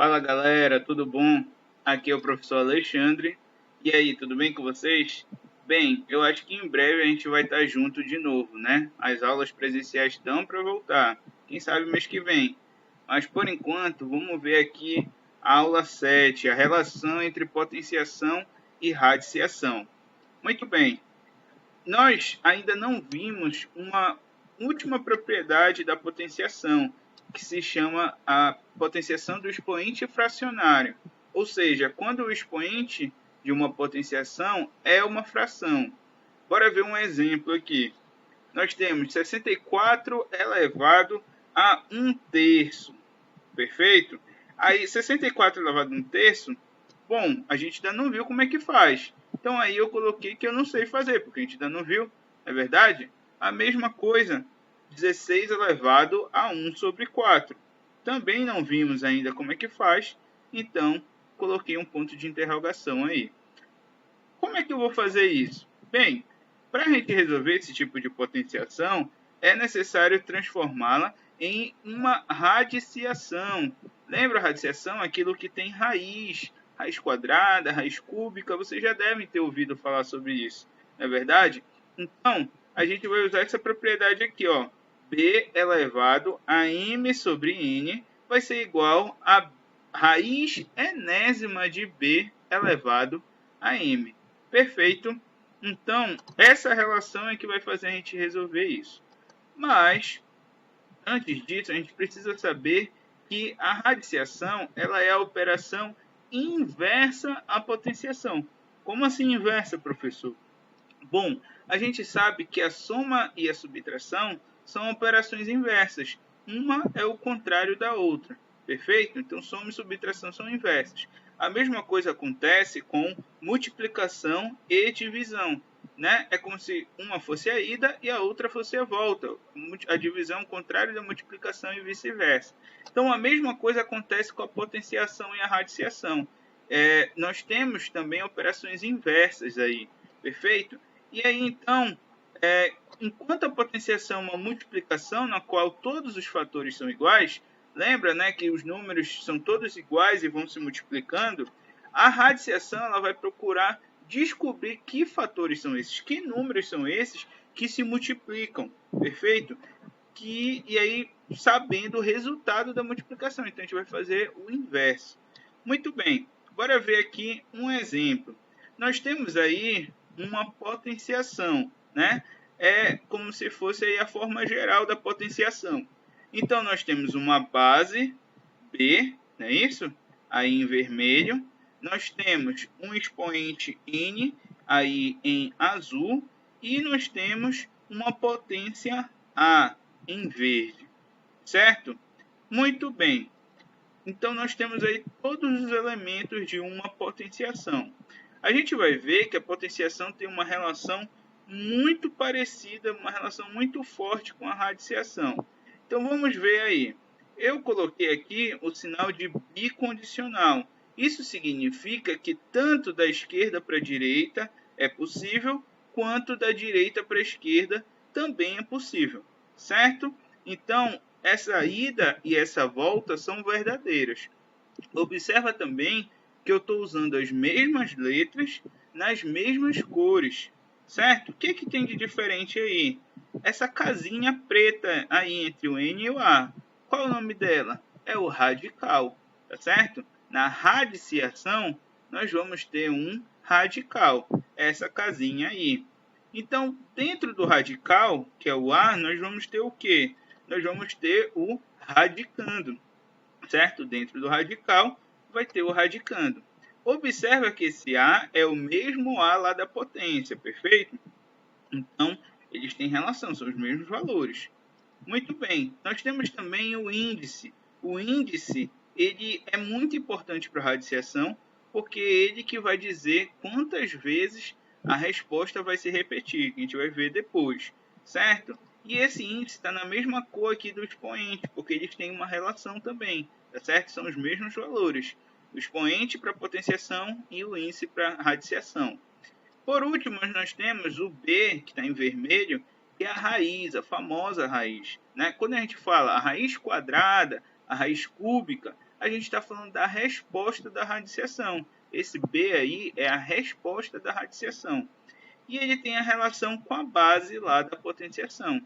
Fala galera, tudo bom? Aqui é o professor Alexandre. E aí, tudo bem com vocês? Bem, eu acho que em breve a gente vai estar junto de novo, né? As aulas presenciais estão para voltar. Quem sabe mês que vem. Mas por enquanto, vamos ver aqui a aula 7, a relação entre potenciação e radiciação. Muito bem, nós ainda não vimos uma última propriedade da potenciação, que se chama a potenciação do expoente fracionário. Ou seja, quando o expoente de uma potenciação é uma fração. Bora ver um exemplo aqui. Nós temos 64 elevado a 1/3. Perfeito? Aí, 64 elevado a 1/3, bom, a gente ainda não viu como é que faz. Então aí eu coloquei que eu não sei fazer, porque a gente ainda não viu, é verdade? A mesma coisa, 16 elevado a 1/4. Também não vimos ainda como é que faz, então coloquei um ponto de interrogação aí. Como é que eu vou fazer isso? Bem, para a gente resolver esse tipo de potenciação, é necessário transformá-la em uma radiciação. Lembra a radiciação? Aquilo que tem raiz, raiz quadrada, raiz cúbica, vocês já devem ter ouvido falar sobre isso, não é verdade? Então, a gente vai usar essa propriedade aqui, ó. B elevado a m sobre n vai ser igual a raiz enésima de b elevado a m. Perfeito. Então, essa relação é que vai fazer a gente resolver isso. Mas, antes disso, a gente precisa saber que a radiciação ela é a operação inversa à potenciação. Como assim inversa, professor? Bom, a gente sabe que a soma e a subtração são operações inversas. Uma é o contrário da outra. Perfeito? Então, soma e subtração são inversas. A mesma coisa acontece com multiplicação e divisão. Né? É como se uma fosse a ida e a outra fosse a volta. A divisão é o contrário da multiplicação e vice-versa. Então, a mesma coisa acontece com a potenciação e a radiciação. Nós temos também operações inversas aí. Perfeito? E aí, então, enquanto a potenciação é uma multiplicação na qual todos os fatores são iguais, lembra, né, que os números são todos iguais e vão se multiplicando, a radiciação ela vai procurar descobrir que fatores são esses, que números são esses que se multiplicam, perfeito? E aí, sabendo o resultado da multiplicação, então a gente vai fazer o inverso. Muito bem, bora ver aqui um exemplo. Nós temos aí uma potenciação, né? É como se fosse aí a forma geral da potenciação. Então, nós temos uma base B, não é isso? Aí em vermelho. Nós temos um expoente N, aí em azul. E nós temos uma potência A, em verde. Certo? Muito bem. Então, nós temos aí todos os elementos de uma potenciação. A gente vai ver que a potenciação tem uma relação muito parecida, uma relação muito forte com a radiciação. Então, vamos ver aí. Eu coloquei aqui o sinal de bicondicional. Isso significa que tanto da esquerda para a direita é possível, quanto da direita para a esquerda também é possível. Certo? Então, essa ida e essa volta são verdadeiras. Observa também que eu estou usando as mesmas letras nas mesmas cores, certo? O que tem de diferente aí? Essa casinha preta aí entre o N e o A. Qual é o nome dela? É o radical, tá certo? Na radiciação, nós vamos ter um radical, essa casinha aí. Então, dentro do radical, que é o A, nós vamos ter o quê? Nós vamos ter o radicando, certo? Dentro do radical vai ter o radicando. Observa que esse A é o mesmo A lá da potência, perfeito? Então, eles têm relação, são os mesmos valores. Muito bem, nós temos também o índice. O índice ele é muito importante para a radiciação, porque é ele que vai dizer quantas vezes a resposta vai se repetir, que a gente vai ver depois, certo? E esse índice está na mesma cor aqui do expoente, porque eles têm uma relação também, tá certo? São os mesmos valores. O expoente para potenciação e o índice para radiciação. Por último, nós temos o B, que está em vermelho, que é a raiz, a famosa raiz. Né? Quando a gente fala a raiz quadrada, a raiz cúbica, a gente está falando da resposta da radiciação. Esse B aí é a resposta da radiciação. E ele tem a relação com a base lá da potenciação,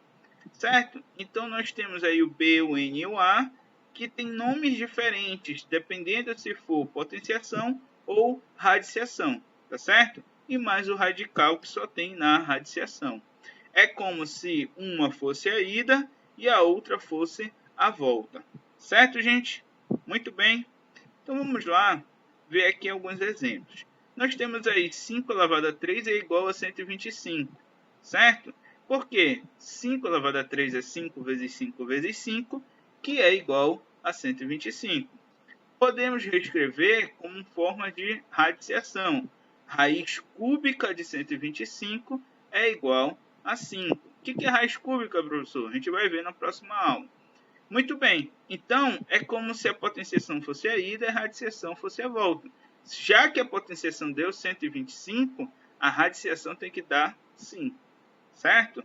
certo? Então nós temos aí o B, o N e o A, que tem nomes diferentes, dependendo se for potenciação ou radiciação, tá certo? E mais o radical que só tem na radiciação. É como se uma fosse a ida e a outra fosse a volta. Certo, gente? Muito bem. Então vamos lá ver aqui alguns exemplos. Nós temos aí 5 elevado a 3 é igual a 125, certo? Porque 5 elevado a 3 é 5 vezes 5 vezes 5, que é igual a 125. Podemos reescrever como forma de radiciação. Raiz cúbica de 125 é igual a 5. O que é raiz cúbica, professor? A gente vai ver na próxima aula. Muito bem, então é como se a potenciação fosse a ida e a radiciação fosse a volta. Já que a potenciação deu 125, a radiciação tem que dar 5, certo?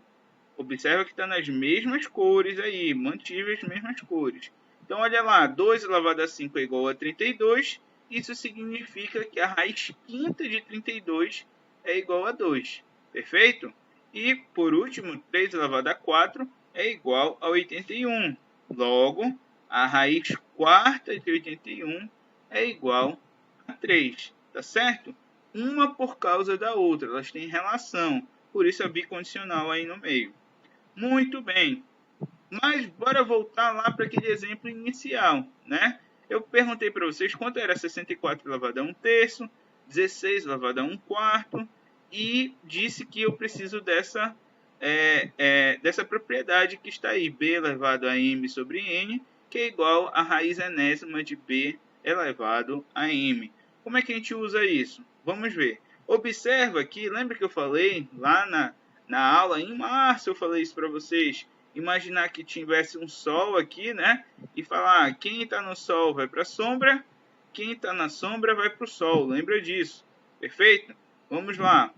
Observa que está nas mesmas cores aí, mantive as mesmas cores. Então, olha lá, 2 elevado a 5 é igual a 32. Isso significa que a raiz quinta de 32 é igual a 2. Perfeito? E, por último, 3 elevado a 4 é igual a 81. Logo, a raiz quarta de 81 é igual a 3. Tá certo? Uma por causa da outra. Elas têm relação. Por isso, a bicondicional aí no meio. Muito bem. Mas bora voltar lá para aquele exemplo inicial, né? Eu perguntei para vocês quanto era 64 elevado a 1 terço, 16 elevado a 1 quarto, e disse que eu preciso dessa propriedade que está aí, b elevado a m sobre n, que é igual a raiz enésima de b elevado a m. Como é que a gente usa isso? Vamos ver. Observa que, lembra que eu falei lá na aula, em março eu falei isso para vocês, imaginar que tivesse um sol aqui, né? E falar, quem está no sol vai para a sombra, quem está na sombra vai para o sol. Lembra disso? Perfeito? Vamos lá.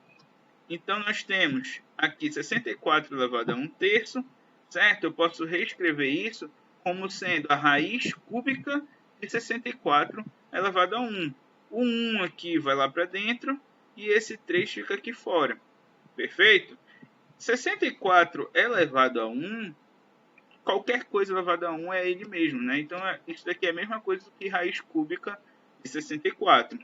Então, nós temos aqui 64 elevado a 1 terço, certo? Eu posso reescrever isso como sendo a raiz cúbica de 64 elevado a 1. O 1 aqui vai lá para dentro e esse 3 fica aqui fora. Perfeito? 64 elevado a 1, qualquer coisa elevado a 1 é ele mesmo, né? Então, isso daqui é a mesma coisa que raiz cúbica de 64.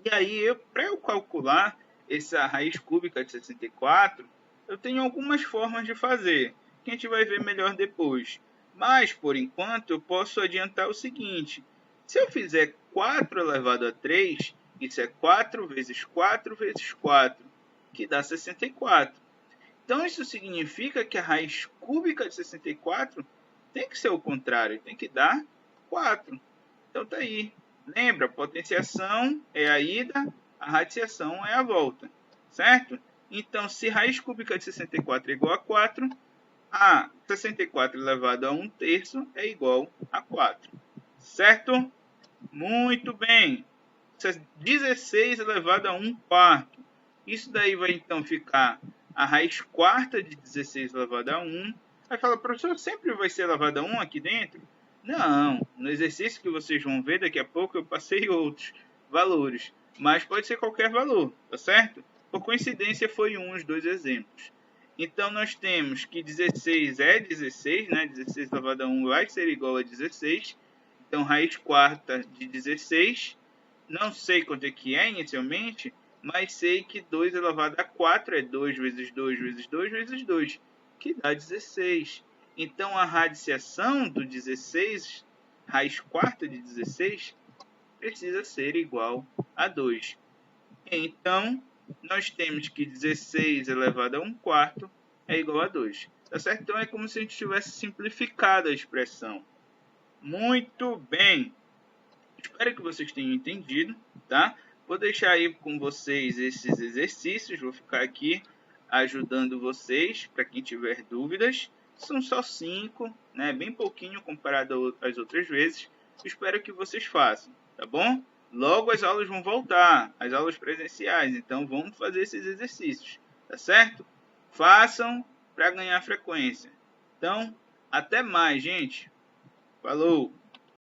E aí, para eu calcular essa raiz cúbica de 64, eu tenho algumas formas de fazer, que a gente vai ver melhor depois. Mas, por enquanto, eu posso adiantar o seguinte. Se eu fizer 4 elevado a 3, isso é 4 vezes 4 vezes 4, que dá 64. Então, isso significa que a raiz cúbica de 64 tem que ser o contrário, tem que dar 4. Então, tá aí. Lembra, a potenciação é a ida, a radiciação é a volta, certo? Então, se raiz cúbica de 64 é igual a 4, a 64 elevado a 1 terço é igual a 4, certo? Muito bem. 16 elevado a 1 quarto. Isso daí vai, então, ficar a raiz quarta de 16 elevado a 1. Aí fala, professor, sempre vai ser elevado a 1 aqui dentro? Não, no exercício que vocês vão ver daqui a pouco eu passei outros valores, mas pode ser qualquer valor, tá certo? Por coincidência foi um os dois exemplos. Então nós temos que 16 é 16, né? 16 elevado a 1 vai ser igual a 16. Então raiz quarta de 16, não sei quanto é que é inicialmente, mas sei que 2 elevado a 4 é 2 vezes 2 vezes 2 vezes 2, que dá 16. Então, a radiciação do 16, raiz quarta de 16, precisa ser igual a 2. Então, nós temos que 16 elevado a 1 quarto é igual a 2. Tá certo? Então, é como se a gente tivesse simplificado a expressão. Muito bem. Espero que vocês tenham entendido, tá? Vou deixar aí com vocês esses exercícios. Vou ficar aqui ajudando vocês para quem tiver dúvidas. São só 5, né? Bem pouquinho comparado às outras vezes. Espero que vocês façam, tá bom? Logo as aulas vão voltar, as aulas presenciais. Então vamos fazer esses exercícios, tá certo? Façam para ganhar frequência. Então, até mais, gente. Falou!